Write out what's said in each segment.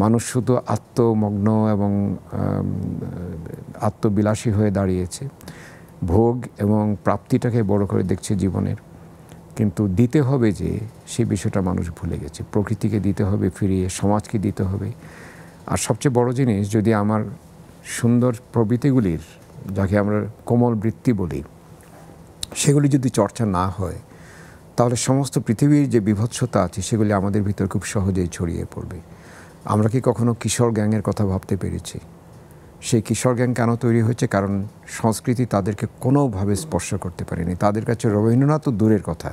মানুষ শুধু আত্মমগ্ন এবং আত্মবিলাসী হয়ে দাঁড়িয়েছে, ভোগ এবং প্রাপ্তিটাকে বড় করে দেখছে জীবনের। কিন্তু দিতে হবে যে সেই বিষয়টা মানুষ ভুলে গেছে। প্রকৃতিকে দিতে হবে ফিরিয়ে, সমাজকে দিতে হবে। আর সবচেয়ে বড় জিনিস, যদি আমার সুন্দর প্রবৃত্তিগুলির, যাকে আমরা কোমল বৃত্তি বলি, সেগুলি যদি চর্চা না হয়, তাহলে সমস্ত পৃথিবীর যে বিভৎসতা আছে সেগুলি আমাদের ভিতর খুব সহজেই ছড়িয়ে পড়বে। আমরা কি কখনো কিশোর গ্যাংয়ের কথা ভাবতে পেরেছি? সেই কিশোর গ্যাং কেন তৈরি হয়েছে? কারণ সংস্কৃতি তাদেরকে কোনোভাবে স্পর্শ করতে পারেনি। তাদের কাছে রবীন্দ্রনাথ তো দূরের কথা,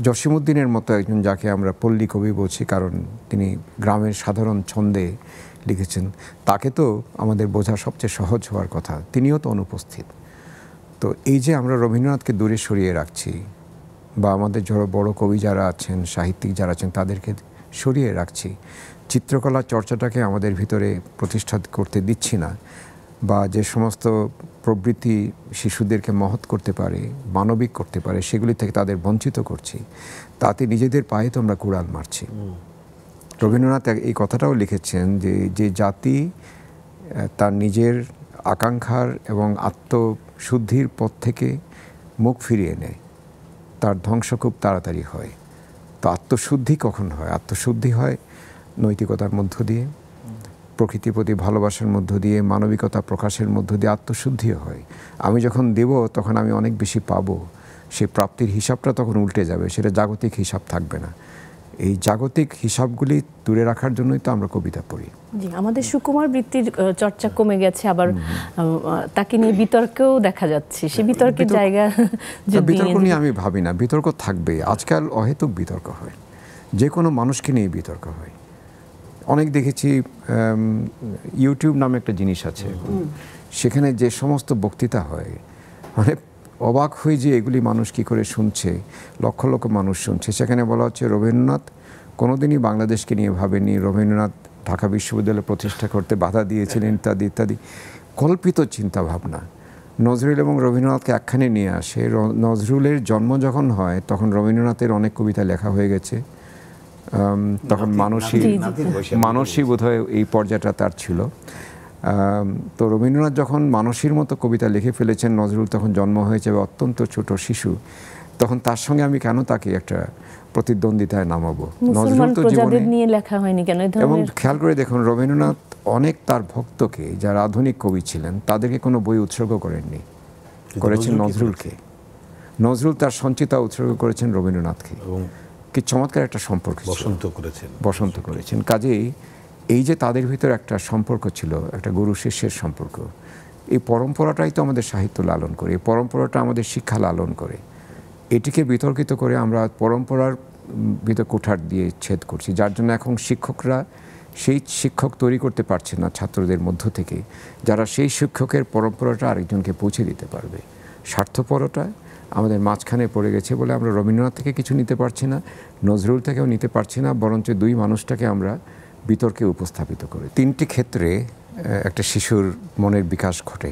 জসীমউদ্দিনের মতো একজন, যাকে আমরা পল্লী কবি বলছি কারণ তিনি গ্রামের সাধারণ ছন্দে লিখেছেন, তাকে তো আমাদের বোঝা সবচেয়ে সহজ হওয়ার কথা, তিনিও তো অনুপস্থিত। তো এই যে আমরা রবীন্দ্রনাথকে দূরে সরিয়ে রাখছি, বা আমাদের বড় কবি যারা আছেন, সাহিত্যিক যারা আছেন, তাদেরকে সরিয়ে রাখছি, চিত্রকলা চর্চাটাকে আমাদের ভিতরে প্রতিষ্ঠা করতে দিচ্ছি না, বা যে সমস্ত প্রবৃত্তি শিশুদেরকে মহৎ করতে পারে, মানবিক করতে পারে, সেগুলি থেকে তাদের বঞ্চিত করছি, তাতে নিজেদের পায়ে তো আমরা কুড়াল মারছি। রবীন্দ্রনাথ এই কথাটাও লিখেছেন যে যে জাতি তার নিজের আকাঙ্ক্ষার এবং আত্মশুদ্ধির পথ থেকে মুখ ফিরিয়ে নেয়, তার ধ্বংস খুব তাড়াতাড়ি হয়। তো আত্মশুদ্ধি কখন হয়? আত্মশুদ্ধি হয় নৈতিকতার মধ্য দিয়ে, প্রকৃতির প্রতি ভালোবাসার মধ্য দিয়ে, মানবিকতা প্রকাশের মধ্য দিয়ে আত্মশুদ্ধিও হয়। আমি যখন দেব তখন আমি অনেক বেশি পাবো, সেই প্রাপ্তির হিসাবটা তখন উল্টে যাবে, সেটা জাগতিক হিসাব থাকবে না। এই জাগতিক হিসাবগুলি দূরে রাখার জন্যই তো আমরা কবিতা পড়ি। জি, আমাদের সুকুমার বৃত্তির চর্চা কমে গেছে, আবার তাকে নিয়ে বিতর্কেও দেখা যাচ্ছে। সে বিতর্কের জায়গা, বিতর্ক নিয়ে আমি ভাবি না, বিতর্ক থাকবে। আজকাল অহেতুক বিতর্ক হয়, যে কোনো মানুষকে নিয়ে বিতর্ক হয়। অনেক দেখেছি, ইউটিউব নামে একটা জিনিস আছে, সেখানে যে সমস্ত বক্তৃতা হয়, মানে অবাক হয়ে যে এগুলি মানুষ কি করে শুনছে, লক্ষ লক্ষ মানুষ শুনছে। সেখানে বলা হচ্ছে রবীন্দ্রনাথ কোনোদিনই বাংলাদেশকে নিয়ে ভাবেননি, রবীন্দ্রনাথ ঢাকা বিশ্ববিদ্যালয় প্রতিষ্ঠা করতে বাধা দিয়েছিলেন, ইত্যাদি ইত্যাদি কল্পিত চিন্তা ভাবনা। নজরুল এবং রবীন্দ্রনাথকে একখানে নিয়ে আসে। নজরুলের জন্ম যখন হয় তখন রবীন্দ্রনাথের অনেক কবিতা লেখা হয়ে গেছে, তখন মানসী বোধহয় এই পর্যায়টা তার ছিল। তো রবীন্দ্রনাথ যখন মানসীর মতো কবিতা লিখে ফেলেছেন, নজরুল তখন জন্ম হয়েছে অত্যন্ত ছোট শিশু, তখন তার সঙ্গে আমি কেন তাকে একটা প্রতিদ্বন্দ্বিতায় নামাবো? নজরুল তো জীবনে নিয়ে লেখা হয়নি কেন? এবং খেয়াল করে দেখুন, রবীন্দ্রনাথ অনেক তার ভক্তকে, যারা আধুনিক কবি ছিলেন, তাদেরকে কোনো বই উৎসর্গ করেননি, করেছেন নজরুলকে। নজরুল তার সঞ্চিতা উৎসর্গ করেছেন রবীন্দ্রনাথকে। কি চমৎকার একটা সম্পর্ক, বসন্ত করেছেন। কাজেই এই যে তাদের ভিতরে একটা সম্পর্ক ছিল, একটা গুরু শিষ্যের সম্পর্ক, এই পরম্পরাটাই তো আমাদের সাহিত্য লালন করে, এই পরম্পরাটা আমাদের শিক্ষা লালন করে। এটিকে বিতর্কিত করে আমরা পরম্পরার ভিতর কুঠার দিয়ে ছেদ করছি, যার জন্য এখন শিক্ষকরা সেই শিক্ষক তৈরি করতে পারছে না ছাত্রদের মধ্য থেকে, যারা সেই শিক্ষকের পরম্পরাটা আরেকজনকে পৌঁছে দিতে পারবে। স্বার্থপরতা আমাদের মাঝখানে পড়ে গেছে বলে আমরা রবীন্দ্রনাথ থেকে কিছু নিতে পারছি না, নজরুল থেকেও নিতে পারছি না, বরঞ্চ দুই মানুষটাকে আমরা বিতর্কে উপস্থাপিত করি। তিনটি ক্ষেত্রে একটা শিশুর মনের বিকাশ ঘটে,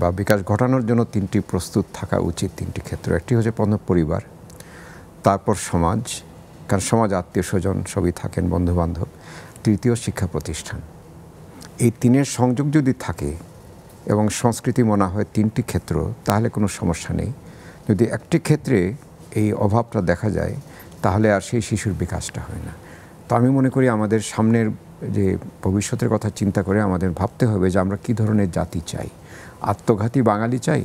বা বিকাশ ঘটানোর জন্য তিনটি প্রস্তুত থাকা উচিত। তিনটি ক্ষেত্র, একটি হচ্ছে পরিবার, তারপর সমাজ, কারণ সমাজ আত্মীয় স্বজন সবই থাকেন, বন্ধুবান্ধব, তৃতীয় শিক্ষা প্রতিষ্ঠান। এই তিনের সংযোগ যদি থাকে এবং সংস্কৃতি মনে হয় তিনটি ক্ষেত্র, তাহলে কোনো সমস্যা নেই। যদি একটি ক্ষেত্রে এই অভাবটা দেখা যায়, তাহলে আর সেই শিশুর বিকাশটা হয় না। তো আমি মনে করি আমাদের সামনের যে ভবিষ্যতের কথা চিন্তা করে আমাদের ভাবতে হবে যে আমরা কী ধরনের জাতি চাই। আত্মঘাতী বাঙালি চাই,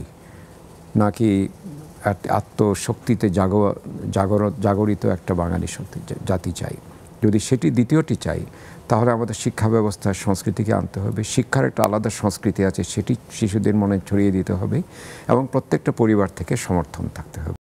নাকি আত্মশক্তিতে জাগরিত একটা বাঙালি জাতি চাই? যদি সেটি দ্বিতীয়টি চাই, তাহলে আমাদের শিক্ষা ব্যবস্থার সংস্কৃতিকে আনতে হবে। শিক্ষার একটা আলাদা সংস্কৃতি আছে, সেটি শিশুদের মনে ছড়িয়ে দিতে হবে, এবং প্রত্যেকটা পরিবার থেকে সমর্থন থাকতে হবে।